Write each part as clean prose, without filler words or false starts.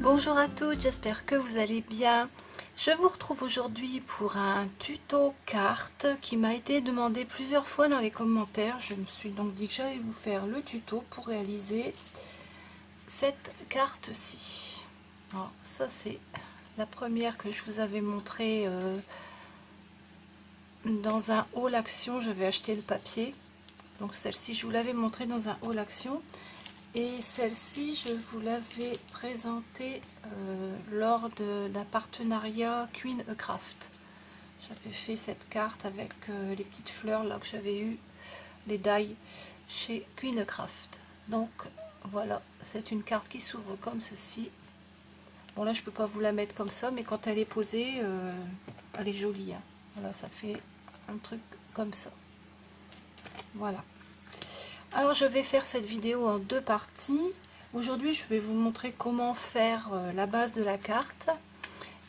Bonjour à toutes, j'espère que vous allez bien. Je vous retrouve aujourd'hui pour un tuto carte qui m'a été demandé plusieurs fois dans les commentaires. Je me suis donc dit que j'allais vous faire le tuto pour réaliser cette carte-ci. Alors ça c'est la première que je vous avais montrée dans un haul action. J'avais acheté le papier. Donc celle-ci je vous l'avais montrée dans un haul action. Et celle-ci, je vous l'avais présentée lors d'un partenariat Queen A Craft. J'avais fait cette carte avec les petites fleurs là que j'avais eu, les die chez Queen A Craft. Donc voilà, c'est une carte qui s'ouvre comme ceci. Bon là, je peux pas vous la mettre comme ça, mais quand elle est posée, elle est jolie. Hein. Voilà, ça fait un truc comme ça. Voilà. Alors je vais faire cette vidéo en deux parties. Aujourd'hui je vais vous montrer comment faire la base de la carte.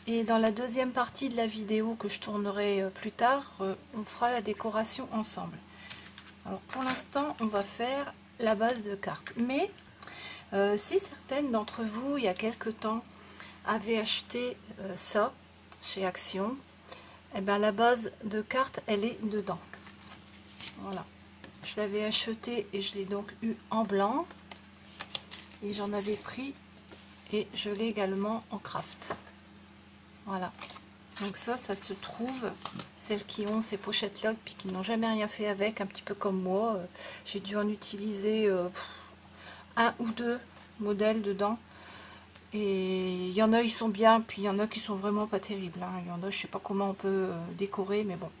Et dans la deuxième partie de la vidéo que je tournerai plus tard, on fera la décoration ensemble. Alors pour l'instant on va faire la base de carte. Mais si certaines d'entre vous il y a quelque temps avaient acheté ça chez Action, et bien la base de carte elle est dedans. Voilà. Je l'avais acheté et je l'ai donc eu en blanc. Et j'en avais pris et je l'ai également en craft. Voilà. Donc ça se trouve, celles qui ont ces pochettes-là puis qui n'ont jamais rien fait avec, un petit peu comme moi. J'ai dû en utiliser un ou deux modèles dedans. Et il y en a, ils sont bien, puis il y en a qui sont vraiment pas terribles. Hein. Il y en a, je sais pas comment on peut décorer, mais bon.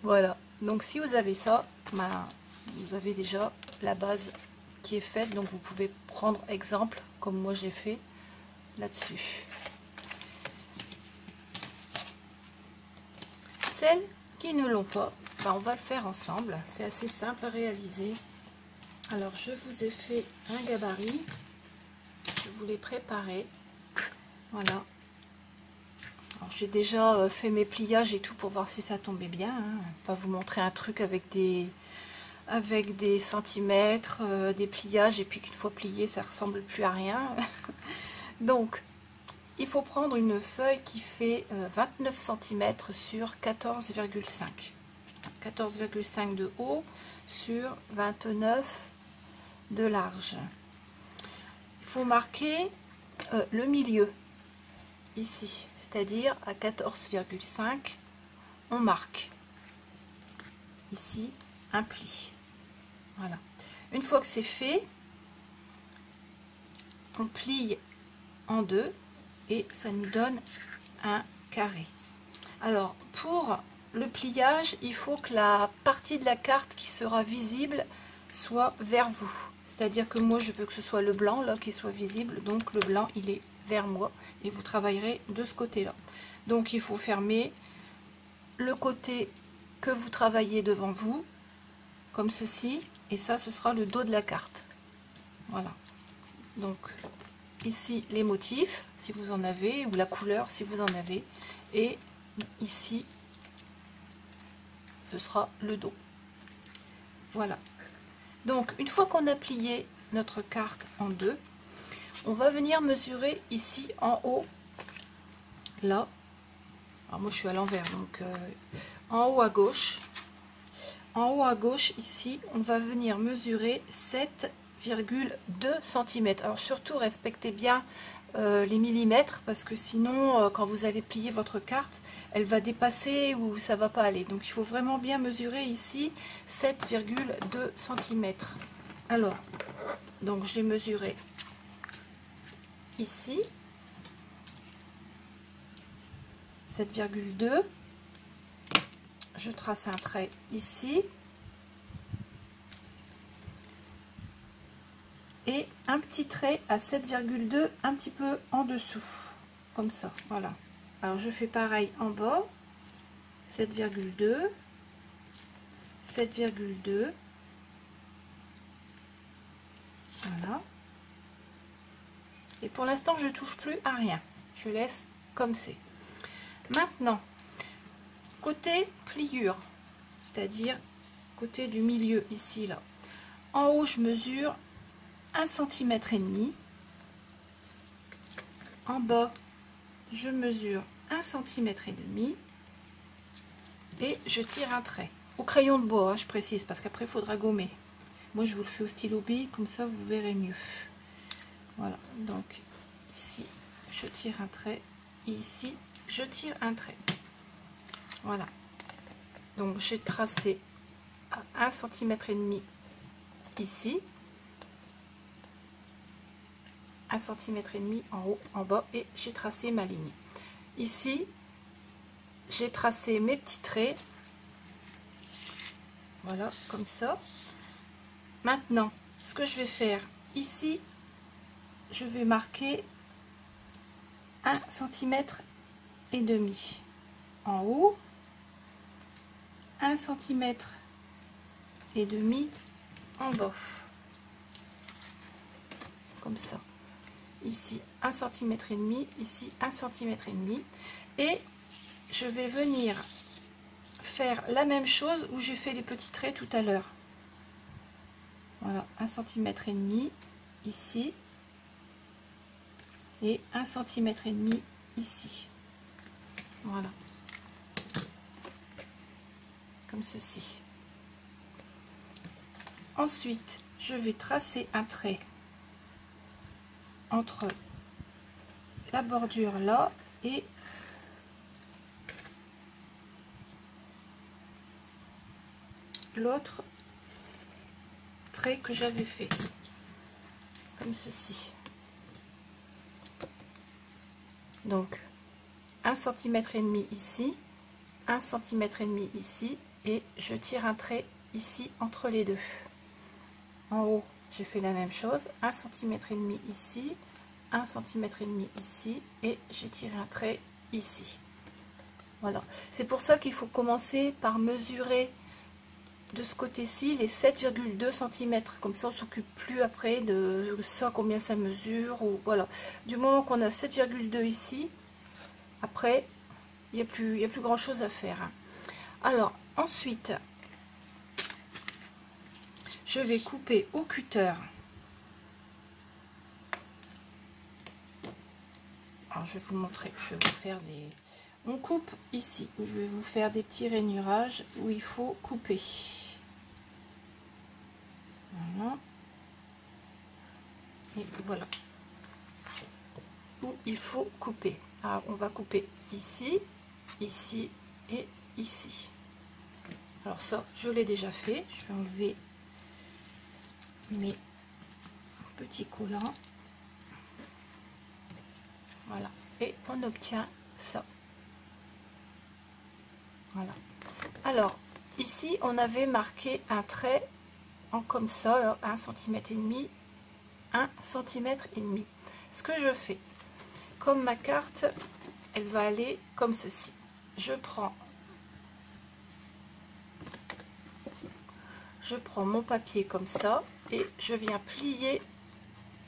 Voilà. Donc si vous avez ça, ben, vous avez déjà la base qui est faite, donc vous pouvez prendre exemple comme moi j'ai fait là-dessus. Celles qui ne l'ont pas, ben, on va le faire ensemble. C'est assez simple à réaliser. Alors je vous ai fait un gabarit, je vous l'ai préparé. Voilà. J'ai déjà fait mes pliages et tout pour voir si ça tombait bien. Hein. Pas vous montrer un truc avec des centimètres, des pliages et puis qu'une fois plié ça ressemble plus à rien. Donc il faut prendre une feuille qui fait 29 cm sur 14,5. 14,5 de haut sur 29 de large. Il faut marquer le milieu ici. C'est-à-dire à 14,5, on marque ici un pli. Voilà. Une fois que c'est fait, on plie en deux et ça nous donne un carré. Alors pour le pliage, il faut que la partie de la carte qui sera visible soit vers vous. C'est-à-dire que moi je veux que ce soit le blanc là qui soit visible, donc le blanc il est vers moi et vous travaillerez de ce côté là. Donc il faut fermer le côté que vous travaillez devant vous comme ceci, et ça ce sera le dos de la carte. Voilà. Donc ici les motifs si vous en avez, ou la couleur si vous en avez, et ici ce sera le dos. Voilà. Donc une fois qu'on a plié notre carte en deux, on va venir mesurer ici en haut, là. Alors moi je suis à l'envers, donc en haut à gauche. En haut à gauche ici, on va venir mesurer 7,2 cm. Alors surtout respectez bien les millimètres, parce que sinon quand vous allez plier votre carte, elle va dépasser ou ça va pas aller. Donc il faut vraiment bien mesurer ici 7,2 cm. Alors, donc j'ai mesuré ici 7,2. Je trace un trait ici et un petit trait à 7,2 un petit peu en dessous, comme ça. Voilà. Alors je fais pareil en bas, 7,2, 7,2. Voilà. Et pour l'instant je touche plus à rien, je laisse comme c'est. Maintenant côté pliure, c'est-à-dire côté du milieu ici là, en haut je mesure 1,5 cm en bas, je mesure 1,5 cm et je tire un trait. Au crayon de bois, hein, je précise, parce qu'après il faudra gommer. Moi je vous le fais au stylo bille, comme ça vous verrez mieux. Voilà, donc ici je tire un trait, ici je tire un trait. Voilà, donc j'ai tracé à 1,5 cm ici, 1,5 cm en haut, en bas, et j'ai tracé ma ligne. Ici, j'ai tracé mes petits traits, voilà, comme ça. Maintenant, ce que je vais faire ici, je vais marquer 1,5 cm en haut, 1,5 cm en bas, comme ça. Ici 1,5 cm, ici 1,5 cm, et je vais venir faire la même chose où j'ai fait les petits traits tout à l'heure. Voilà, 1,5 cm ici et 1,5 cm ici. Voilà, comme ceci. Ensuite, je vais tracer un trait entre la bordure là et l'autre trait que j'avais fait, comme ceci. Donc 1,5 cm ici, 1,5 cm ici, et je tire un trait ici entre les deux. En haut, j'ai fait la même chose, 1,5 cm ici, 1,5 cm ici, et j'ai tiré un trait ici. Voilà, c'est pour ça qu'il faut commencer par mesurer de ce côté-ci les 7,2 cm, comme ça on s'occupe plus après de ça, combien ça mesure, ou voilà. Du moment qu'on a 7,2 ici, après il n'y a plus grand chose à faire. Alors ensuite, je vais couper au cutter. Alors je vais vous montrer, je vais vous faire des... On coupe ici, où je vais vous faire des petits rainurages où il faut couper. Voilà. Et voilà. Où il faut couper. Alors on va couper ici, ici et ici. Alors ça, je l'ai déjà fait. Je vais enlever mes petits collants. Voilà. Et on obtient ça. Voilà. Alors, ici, on avait marqué un trait en comme ça, là, 1,5 cm, 1,5 cm. Ce que je fais, comme ma carte, elle va aller comme ceci. Je prends mon papier comme ça et je viens plier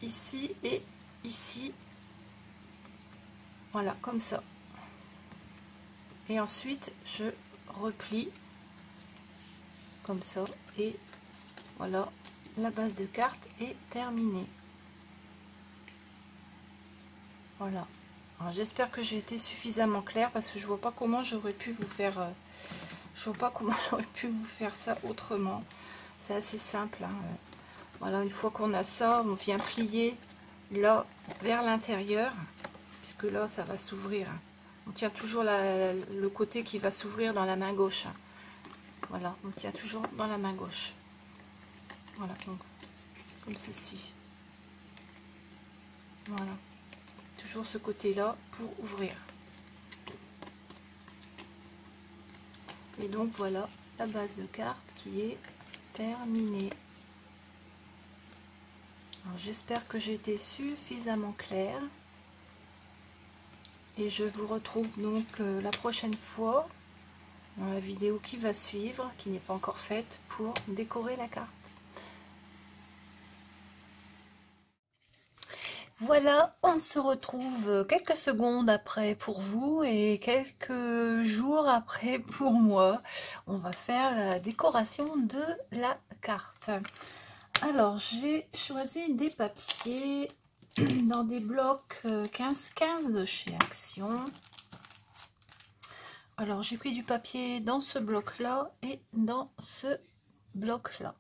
ici et ici. Voilà, comme ça. Et ensuite, je replie comme ça. Et voilà, la base de carte est terminée. Voilà. J'espère que j'ai été suffisamment claire parce que je vois pas comment j'aurais pu vous faire... je vois pas comment j'aurais pu vous faire ça autrement. C'est assez simple. Hein. Voilà, une fois qu'on a ça, on vient plier là vers l'intérieur. Puisque là, ça va s'ouvrir. On tient toujours le côté qui va s'ouvrir dans la main gauche. Voilà, on tient toujours dans la main gauche. Voilà, donc, comme ceci. Voilà. Toujours ce côté-là pour ouvrir. Et donc, voilà la base de carte qui est terminée. J'espère que j'ai été suffisamment claire. Et je vous retrouve donc la prochaine fois dans la vidéo qui va suivre, qui n'est pas encore faite, pour décorer la carte. Voilà, on se retrouve quelques secondes après pour vous et quelques jours après pour moi. On va faire la décoration de la carte. Alors, j'ai choisi des papiers dans des blocs 15-15 de chez Action. Alors j'ai pris du papier dans ce bloc là et dans ce bloc là.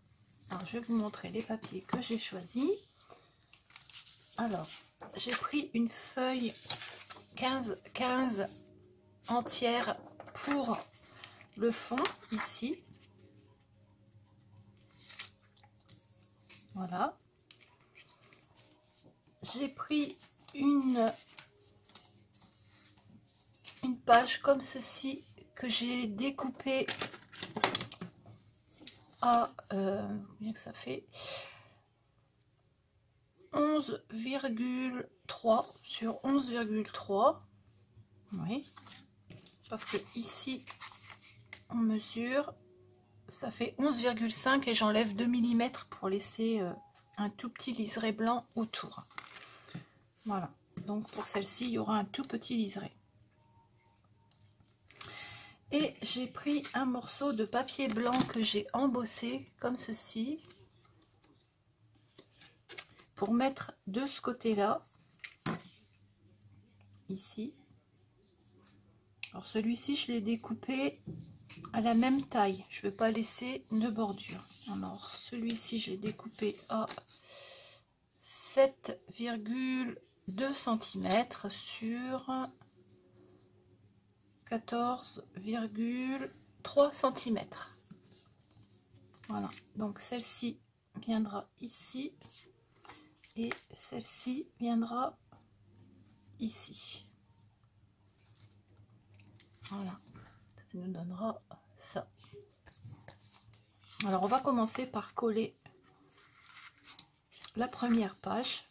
Alors je vais vous montrer les papiers que j'ai choisis. Alors j'ai pris une feuille 15-15 entière pour le fond ici. Voilà. J'ai pris une page comme ceci que j'ai découpée à bien que ça fait 11,3 sur 11,3. Oui, parce que ici on mesure, ça fait 11,5 et j'enlève 2 mm pour laisser un tout petit liseré blanc autour. Voilà, donc pour celle-ci il y aura un tout petit liseré. Et j'ai pris un morceau de papier blanc que j'ai embossé comme ceci pour mettre de ce côté-là, ici. Alors celui-ci, je l'ai découpé à la même taille. Je ne veux pas laisser de bordure. Alors celui-ci, je l'ai découpé à 7,2 cm sur 14,3 cm. Voilà, donc celle-ci viendra ici et celle-ci viendra ici. Voilà, ça nous donnera ça. Alors on va commencer par coller la première page.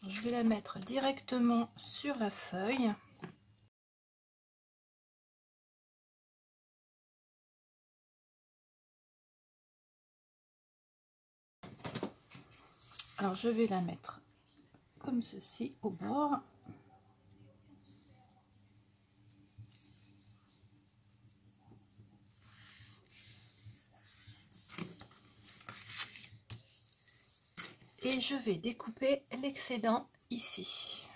Je vais la mettre directement sur la feuille. Alors je vais la mettre comme ceci au bord. Et je vais découper l'excédent ici.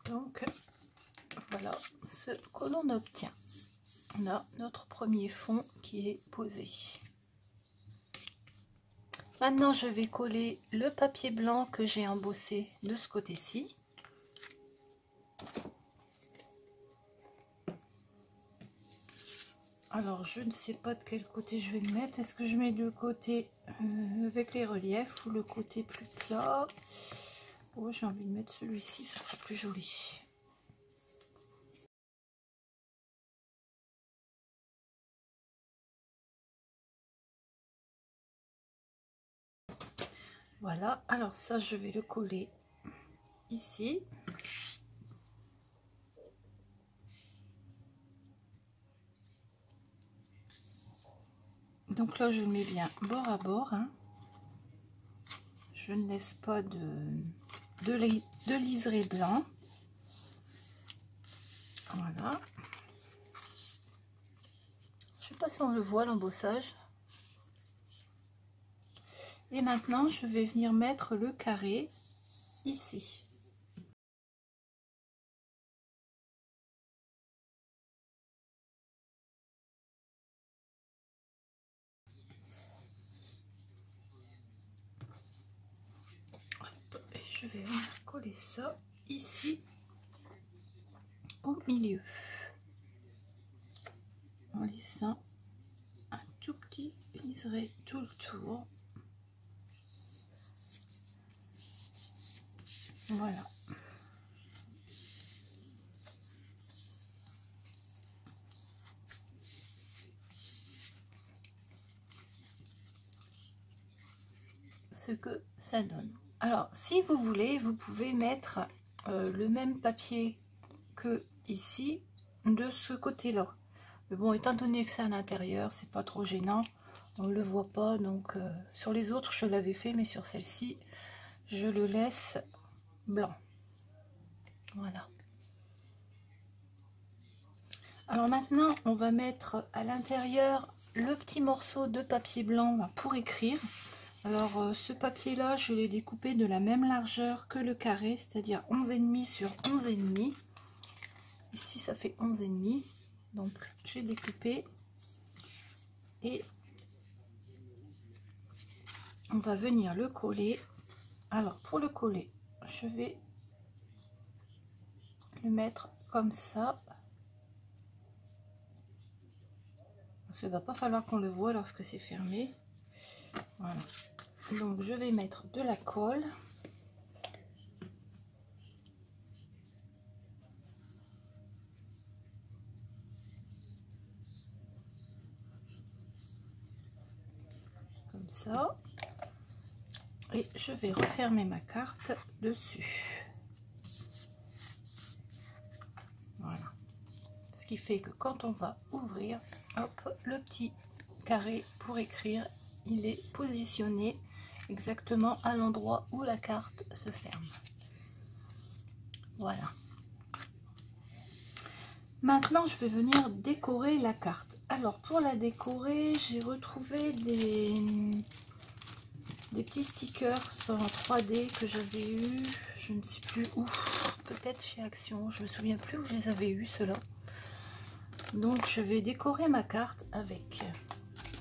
Donc voilà ce que l'on obtient. On a notre premier fond qui est posé. Maintenant je vais coller le papier blanc que j'ai embossé de ce côté-ci. Alors je ne sais pas de quel côté je vais le mettre. Est-ce que je mets le côté avec les reliefs ou le côté plus plat? Oh, j'ai envie de mettre celui-ci, ça sera plus joli. Voilà, alors ça je vais le coller ici. Donc là je mets bien bord à bord, hein. Je ne laisse pas de liseré blanc. Voilà. Je sais pas si on le voit l'embossage. Et maintenant je vais venir mettre le carré ici. Et je vais venir coller ça ici au milieu en laissant un tout petit liseré tout le tour. Voilà. Ce que ça donne. Alors si vous voulez, vous pouvez mettre le même papier que ici de ce côté là, mais bon, étant donné que c'est à l'intérieur, c'est pas trop gênant, on le voit pas. Donc sur les autres je l'avais fait, mais sur celle-ci je le laisse blanc. Voilà. Alors maintenant, on va mettre à l'intérieur le petit morceau de papier blanc pour écrire. Alors ce papier là, je l'ai découpé de la même largeur que le carré, c'est-à-dire 11,5 sur 11,5. Ici ça fait 11,5, donc j'ai découpé et on va venir le coller. Alors pour le coller, je vais le mettre comme ça. Parce qu'il ne va pas falloir qu'on le voit lorsque c'est fermé. Voilà. Donc je vais mettre de la colle. Comme ça. Et je vais refermer ma carte dessus. Voilà. Ce qui fait que quand on va ouvrir, hop, le petit carré pour écrire, il est positionné exactement à l'endroit où la carte se ferme. Voilà. Maintenant, je vais venir décorer la carte. Alors, pour la décorer, j'ai retrouvé des petits stickers en 3D que j'avais eu, je ne sais plus où, peut-être chez Action, je me souviens plus où je les avais eu ceux-là. Donc je vais décorer ma carte avec,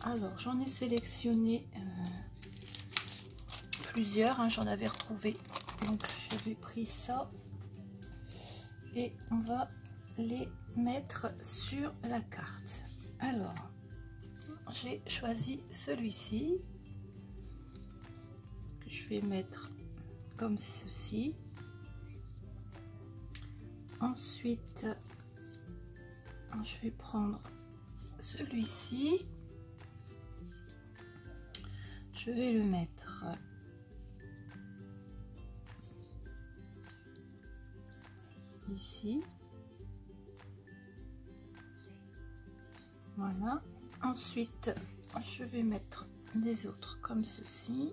alors j'en ai sélectionné plusieurs, hein, j'en avais retrouvé, donc j'avais pris ça et on va les mettre sur la carte. Alors j'ai choisi celui-ci que je vais mettre comme ceci. Ensuite je vais prendre celui-ci, je vais le mettre ici, voilà. Ensuite je vais mettre des autres comme ceci.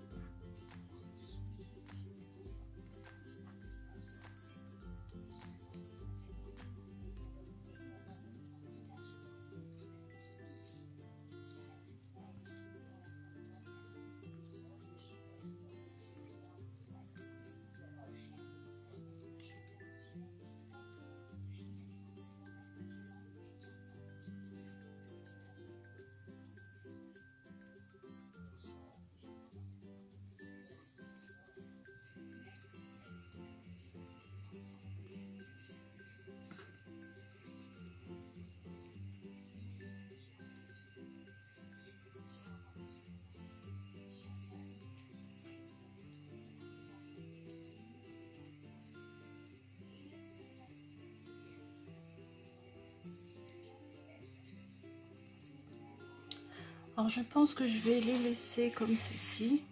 Alors je pense que je vais les laisser comme ceci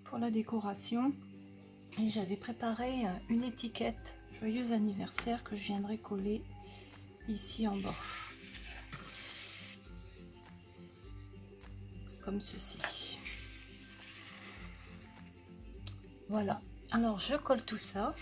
pour la décoration. Et j'avais préparé une étiquette joyeux anniversaire que je viendrai coller ici en bas. Comme ceci. Voilà. Alors je colle tout ça.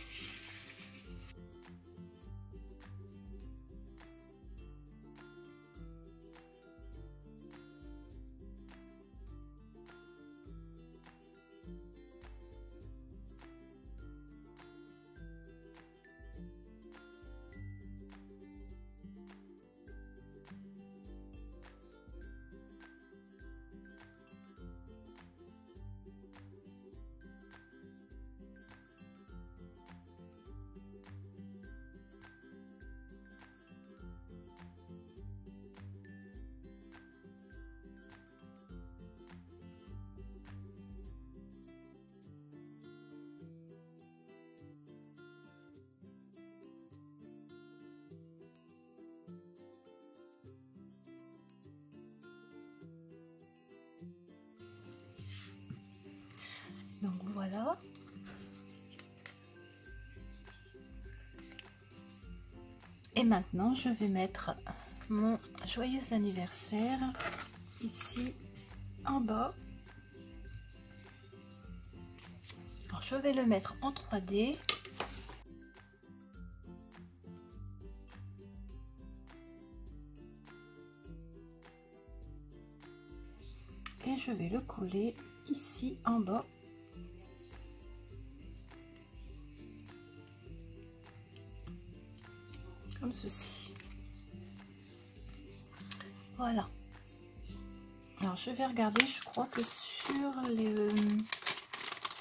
Donc voilà. Et maintenant, je vais mettre mon joyeux anniversaire ici en bas. Alors, je vais le mettre en 3D. je vais le coller ici en bas. Comme ceci. Voilà. Alors je vais regarder, je crois que sur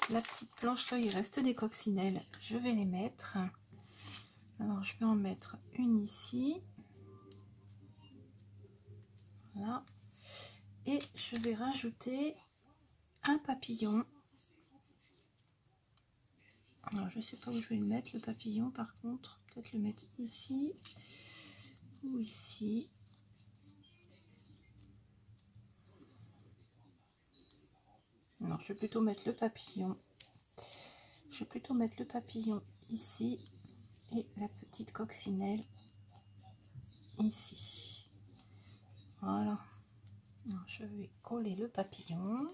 la petite planche là, il reste des coccinelles. Je vais les mettre. Alors je vais en mettre une ici. Voilà. Et je vais rajouter un papillon. Alors je sais pas où je vais le mettre le papillon, par contre peut-être le mettre ici ou ici. Non, je vais plutôt mettre le papillon. Je vais plutôt mettre le papillon ici et la petite coccinelle ici. Voilà. Alors, je vais coller le papillon.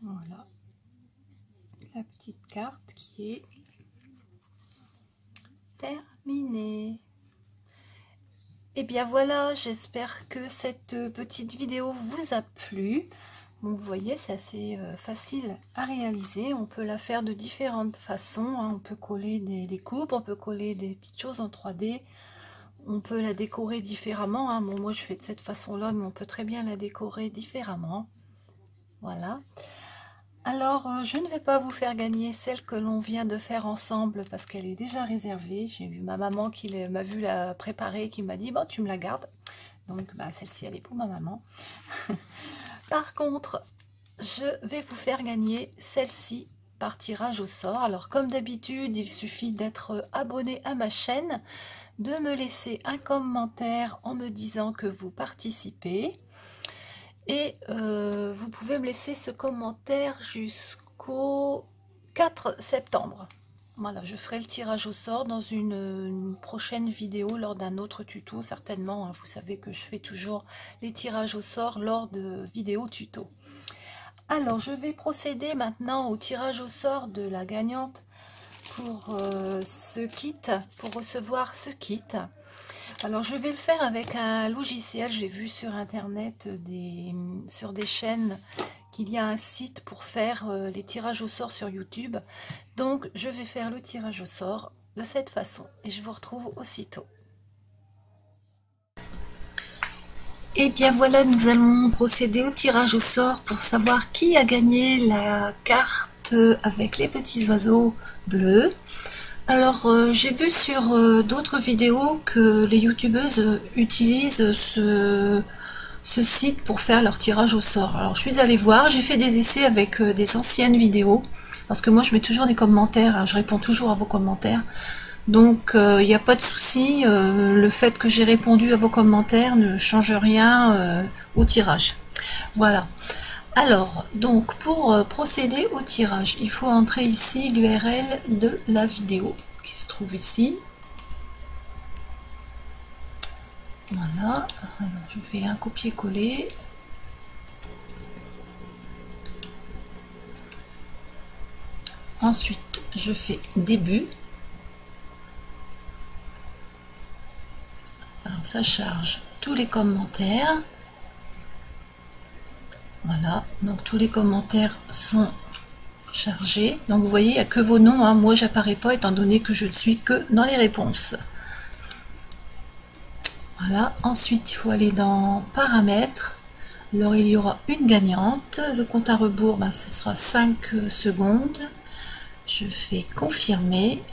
Voilà la petite carte qui est terminée. Et bien voilà, j'espère que cette petite vidéo vous a plu. Donc vous voyez, c'est assez facile à réaliser. On peut la faire de différentes façons, hein. On peut coller des coupes, on peut coller des petites choses en 3D. On peut la décorer différemment, hein. Bon, moi je fais de cette façon-là, mais on peut très bien la décorer différemment. Voilà. Alors, je ne vais pas vous faire gagner celle que l'on vient de faire ensemble parce qu'elle est déjà réservée. J'ai vu ma maman qui m'a vu la préparer, qui m'a dit « Bon, tu me la gardes ». Donc, bah, celle-ci, elle est pour ma maman. Par contre, je vais vous faire gagner celle-ci par tirage au sort. Alors, comme d'habitude, il suffit d'être abonné à ma chaîne, de me laisser un commentaire en me disant que vous participez. Et vous pouvez me laisser ce commentaire jusqu'au 4 septembre. Voilà, je ferai le tirage au sort dans une prochaine vidéo, lors d'un autre tuto, certainement. Hein. Vous savez que je fais toujours les tirages au sort lors de vidéos tuto. Alors, je vais procéder maintenant au tirage au sort de la gagnante pour ce kit, pour recevoir ce kit. Alors je vais le faire avec un logiciel. J'ai vu sur internet, sur des chaînes, qu'il y a un site pour faire les tirages au sort sur YouTube. Donc je vais faire le tirage au sort de cette façon et je vous retrouve aussitôt. Et bien voilà, nous allons procéder au tirage au sort pour savoir qui a gagné la carte avec les petits oiseaux bleus. Alors, j'ai vu sur d'autres vidéos que les youtubeuses utilisent ce site pour faire leur tirage au sort. Alors, je suis allée voir, j'ai fait des essais avec des anciennes vidéos, parce que moi, je mets toujours des commentaires, hein, je réponds toujours à vos commentaires. Donc, il n'y a pas de souci, le fait que j'ai répondu à vos commentaires ne change rien au tirage. Voilà. Alors, donc pour procéder au tirage, il faut entrer ici l'URL de la vidéo qui se trouve ici. Voilà, alors je fais un copier-coller. Ensuite, je fais début. Alors ça charge tous les commentaires. Voilà, donc tous les commentaires sont chargés. Donc vous voyez, il n'y a que vos noms, hein. Moi j'apparais pas étant donné que je ne suis que dans les réponses. Voilà, ensuite il faut aller dans paramètres. Alors il y aura une gagnante. Le compte à rebours, ben, ce sera 5 secondes. Je fais confirmer.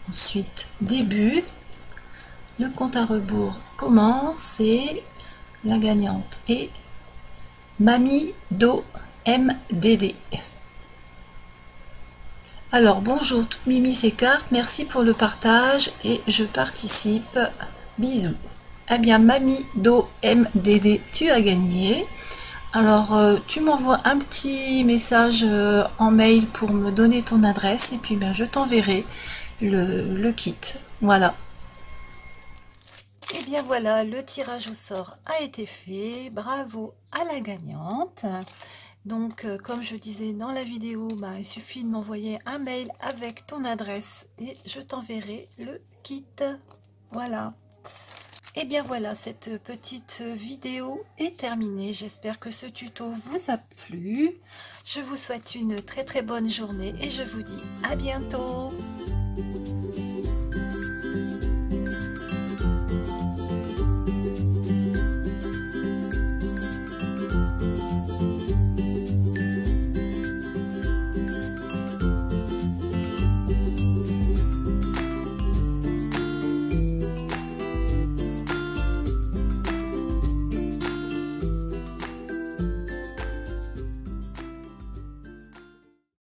Ensuite début. Le compte à rebours commence et la gagnante est Mamie Do MDD. Alors bonjour toutes Mimi et cartes, merci pour le partage et je participe. Bisous. Eh bien Mamie Do MDD, tu as gagné. Alors tu m'envoies un petit message en mail pour me donner ton adresse et puis ben, je t'enverrai le kit. Voilà. Et bien voilà, le tirage au sort a été fait. Bravo à la gagnante. Donc, comme je disais dans la vidéo, il suffit de m'envoyer un mail avec ton adresse et je t'enverrai le kit. Voilà. Et bien voilà, cette petite vidéo est terminée. J'espère que ce tuto vous a plu. Je vous souhaite une très très bonne journée et je vous dis à bientôt.